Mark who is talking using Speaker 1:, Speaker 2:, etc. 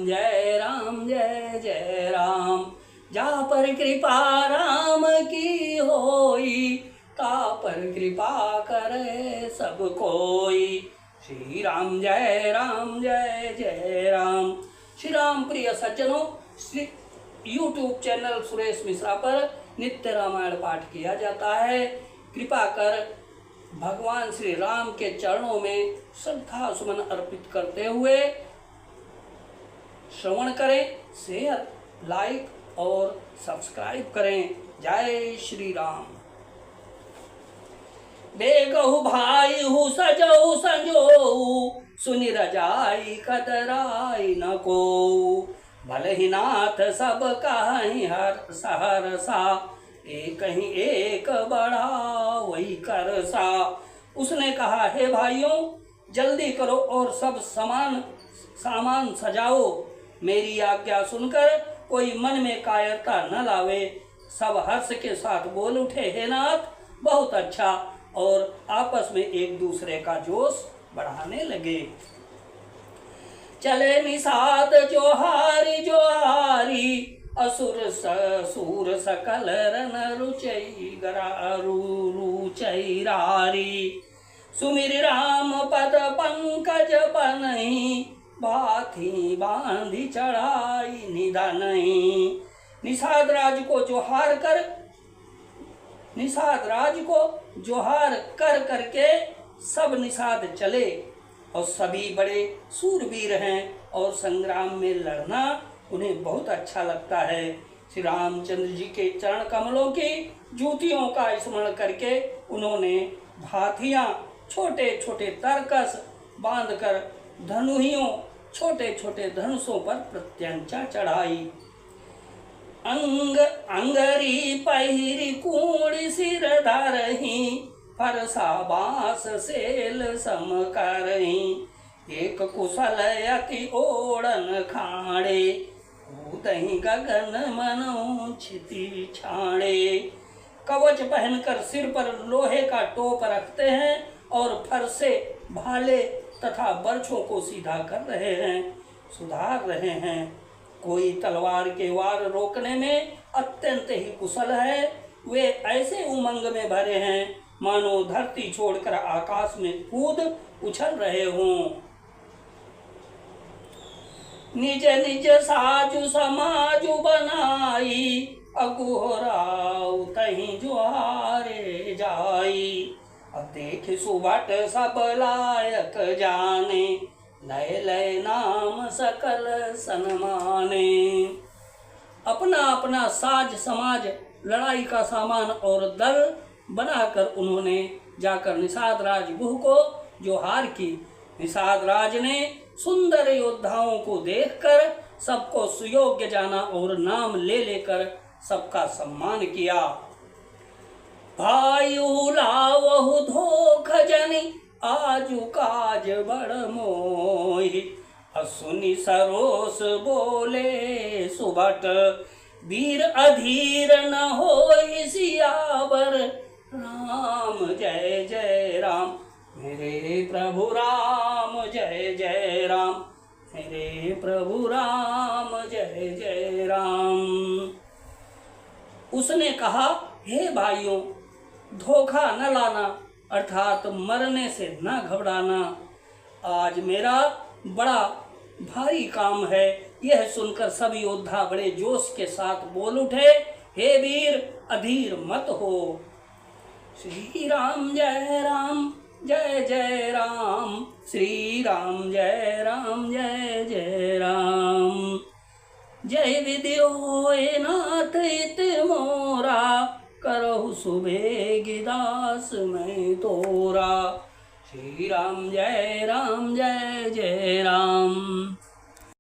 Speaker 1: जय राम जय जय राम। जा पर कृपा राम की होई, का पर कृपा करे सब कोई। श्री राम जय जय राम। श्री राम प्रिय सज्जनों, श्री यूट्यूब चैनल सुरेश मिश्रा पर नित्य रामायण पाठ किया जाता है। कृपा कर भगवान श्री राम के चरणों में श्रद्धा सुमन अर्पित करते हुए श्रवण करें, शेयर, लाइक और सब्सक्राइब करें। जय श्री राम। बेगहु भाई हु सजहु संजोहु, सुनि रजाई कतराई न को। भले ही नाथ सब कहीं हर सहरसा, एक ही एक बड़ा वही कर सा। उसने कहा, हे भाइयों, जल्दी करो और सब सामान सजाओ। मेरी आज्ञा सुनकर कोई मन में कायरता न लावे। सब हर्ष के साथ बोल उठे, हे नाथ, बहुत अच्छा, और आपस में एक दूसरे का जोश बढ़ाने लगे। चले निषाद जोहारी जोहारी, असुर सूर सकल रन रुचई रुचैरारी। सुमिर राम पद पंकज पनहि, बाथी बांधी चढ़ाई निधनहि। निषाद राज को जोहार कर करके सब निषाद चले, और सभी बड़े सूरवीर हैं और संग्राम में लड़ना उन्हें बहुत अच्छा लगता है। श्री रामचंद्र जी के चरण कमलों की जूतियों का स्मरण करके उन्होंने भाथियां छोटे छोटे तरकस बांधकर धनुहियों छोटे छोटे धनुषों पर प्रत्यंचा चढ़ाई। अंगरी पहिरी कूड़ी सिर धरही, फरसा बांस सेल सम करही। एक कुशल अति ओढ़न खाड़े, कूदहि गगन मनो क्षिति छाड़े। कवच पहनकर सिर पर लोहे का टोप रखते हैं और फरसे, भाले तथा बर्छों को सीधा कर रहे हैं, सुधार रहे हैं। कोई तलवार के वार रोकने में अत्यंत ही कुशल है। वे ऐसे उमंग में भरे हैं मानो धरती छोड़कर आकाश में कूद उछल रहे हों। निज निज साजु समाजु बनाई, अगुहराउ तहीं जुहारे जाई। अब देख सुबट सब लायक जाने, लय लय नाम सकल सन्माने। अपना अपना साज समाज, लड़ाई का सामान और दल बनाकर उन्होंने जाकर निषाद राज गुह को जोहार की। निषाद राज ने सुंदर योद्धाओं को देखकर सबको सुयोग्य जाना और नाम ले लेकर सबका सम्मान किया। भायु लावहु धोख जनि, आजु काज बड़ मोहि। असुनि सरोस बोले सुभट, वीर अधीर न होई सियावर। राम जय जय राम, मेरे प्रभु राम जय जय राम, मेरे प्रभु राम जय जय राम। उसने कहा, हे भाइयों, धोखा न लाना, अर्थात मरने से न घबराना। आज मेरा बड़ा भारी काम है। यह सुनकर सभी योद्धा बड़े जोश के साथ बोल उठे, हे वीर, अधीर मत हो। श्री राम जय जय राम, श्री राम जय जय राम। जय विद्यो होए नाथ इत मोरा, करहु सुबेगी दास मैं तोरा। श्री राम जय जय राम।